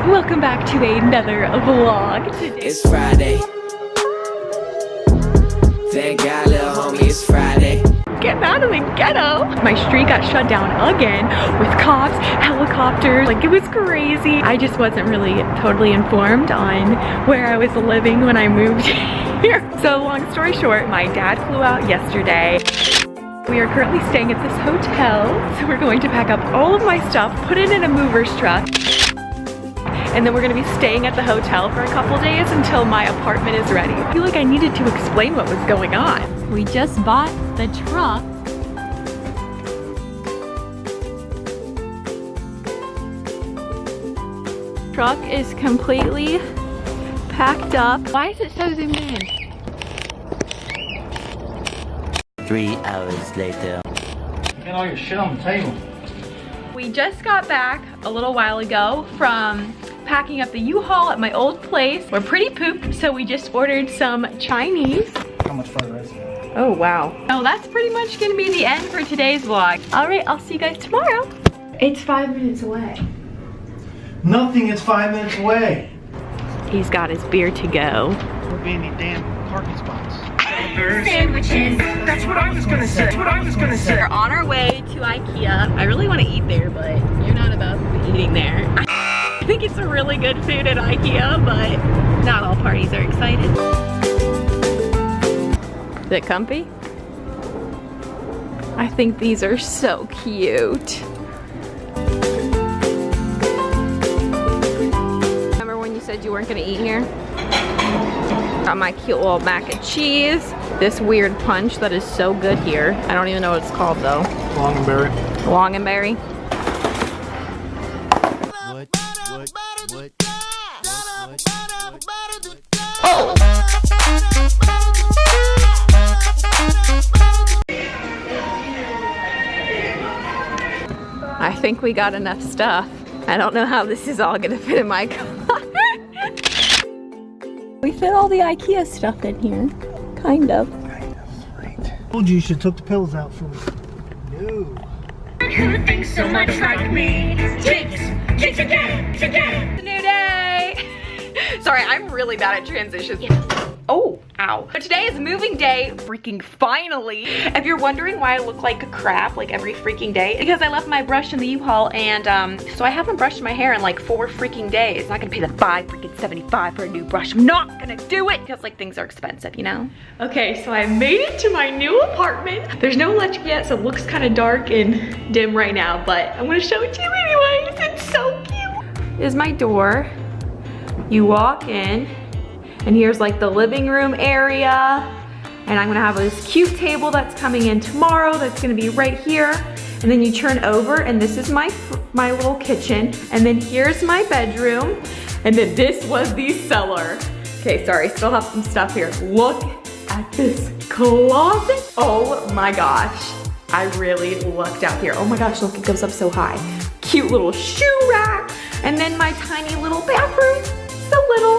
Welcome back to another vlog. It's Friday. Thank God, little homie, it's Friday. Getting out of the ghetto. My street got shut down again with cops, helicopters. Like, it was crazy. I just wasn't really totally informed on where I was living when I moved here. So long story short, my dad flew out yesterday. We are currently staying at this hotel. So we're going to pack up all of my stuff, put it in a mover's truck, and then we're gonna be staying at the hotel for a couple days until my apartment is ready. I feel like I needed to explain what was going on. We just bought the truck. Truck is completely packed up. Why is it so zoomed in? 3 hours later. You got all your shit on the table. We just got back a little while ago from packing up the U-Haul at my old place. We're pretty pooped, so we just ordered some Chinese. How much further is it? Oh, wow. So that's pretty much gonna be the end for today's vlog. All right, I'll see you guys tomorrow. It's 5 minutes away. Nothing is 5 minutes away. He's got his beer to go. We're being any damn parking spots. Sandwiches. That's what I was gonna say. That's what I was gonna say. We're on our way to IKEA. I really want to eat there, but you're not about to be eating there. I think it's a really good food at IKEA, but not all parties are excited. Is it comfy? I think these are so cute. Remember when you said you weren't gonna eat here? Got my cute little mac and cheese. This weird punch that is so good here. I don't even know what it's called though. Longanberry. Longanberry. Oh! I think we got enough stuff. I don't know how this is all gonna fit in my car. We fit all the IKEA stuff in here. Kind of. Right. Told you should took the pills out for me. No. Who thinks so much like me? Jinx again. It's a new day. Sorry, I'm really bad at transitions. Oh, ow. But today is moving day, freaking finally. If you're wondering why I look like crap like every freaking day, because I left my brush in the U-Haul and so I haven't brushed my hair in like 4 freaking days. I'm not gonna pay the $5.75 for a new brush. I'm not gonna do it because like things are expensive, you know? Okay, so I made it to my new apartment. There's no electric yet, so it looks kind of dark and dim right now, but I'm gonna show it to you anyways. It's so cute. This is my door. You walk in, and here's like the living room area. And I'm gonna have this cute table that's coming in tomorrow that's gonna be right here. And then you turn over and this is my little kitchen. And then here's my bedroom. And then this was the cellar. Okay, sorry, still have some stuff here. Look at this closet. Oh my gosh. I really lucked out here. Oh my gosh, look, it goes up so high. Cute little shoe rack. And then my tiny little bathroom. So little,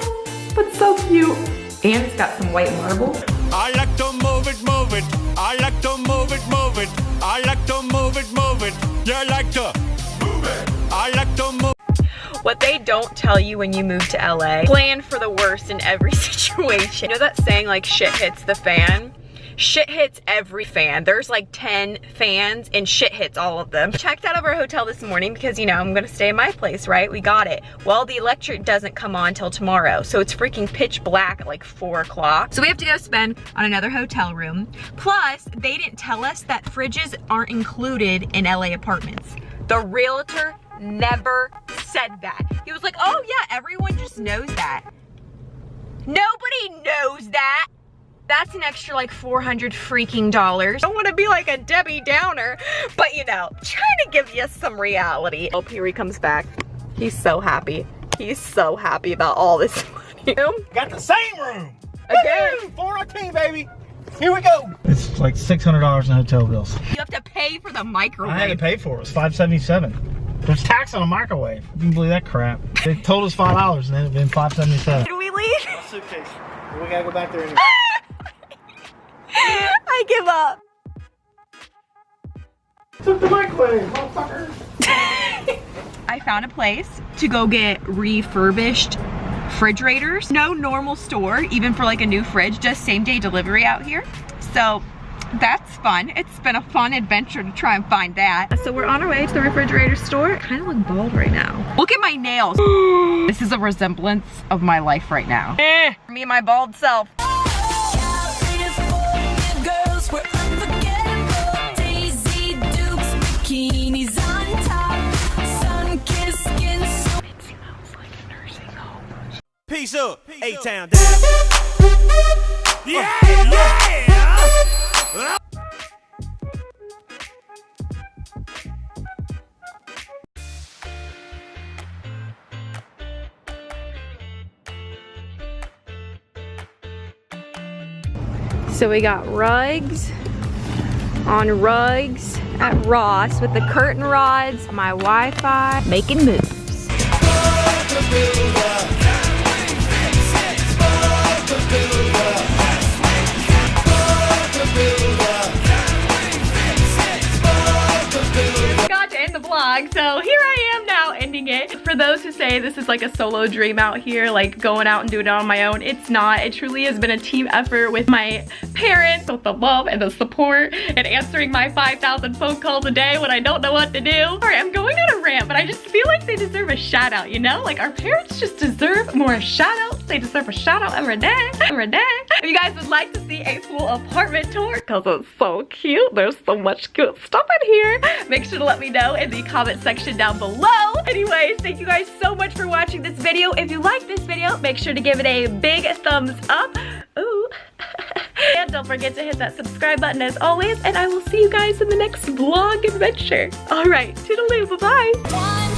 but so cute. And it's got some white marble. I like to move it, move it. I like to move it, move it. I like to move it, move it. You like to move it. I like to move. What they don't tell you when you move to LA, plan for the worst in every situation. You know that saying like shit hits the fan? Shit hits every fan. There's like 10 fans and shit hits all of them. Checked out of our hotel this morning because, you know, I'm gonna stay in my place, right? We got it. Well, the electric doesn't come on till tomorrow. So it's freaking pitch black at like 4 o'clock. So we have to go spend on another hotel room. Plus, they didn't tell us that fridges aren't included in LA apartments. The realtor never said that. He was like, oh yeah, everyone just knows that. Nobody knows that. That's an extra like $400 freaking dollars. I don't want to be like a Debbie Downer, but you know, trying to give you some reality. Oh, here he comes back. He's so happy. He's so happy about all this money. Got the same room. Again. 419, baby. Here we go. It's like $600 in hotel bills. You have to pay for the microwave. I had to pay for it. It was $5.77. There's tax on a microwave. You can believe that crap. They told us $5 and then it'd been $5.77. Did we leave? Suitcase. We gotta go back there anyway. I give up. Took the microwave, motherfucker. I found a place to go get refurbished refrigerators. No normal store, even for like a new fridge, just same day delivery out here. So that's fun. It's been a fun adventure to try and find that. So we're on our way to the refrigerator store. I kind of look bald right now. Look at my nails. This is a resemblance of my life right now. Me and my bald self. Peace up, A-Town down. Yeah, yeah. So we got rugs on rugs at Ross with the curtain rods, my Wi-Fi, making moves. So here I am now ending it. For those who say this is like a solo dream out here, like going out and doing it on my own, it's not. It truly has been a team effort with my parents, with the love and the support and answering my 5,000 phone calls a day when I don't know what to do. Sorry, I'm going on a rant, but I just feel like they deserve a shout out, you know? Like our parents just deserve more shout outs. They deserve a shout out every day, every day. If you guys would like to see a full apartment tour, because it's so cute, there's so much cute stuff in here, make sure to let me know in the comment section down below. Anyways, thank you guys so much for watching this video. If you like this video, make sure to give it a big thumbs up. Ooh. And don't forget to hit that subscribe button as always, and I will see you guys in the next vlog adventure. All right, toodaloo, bye-bye.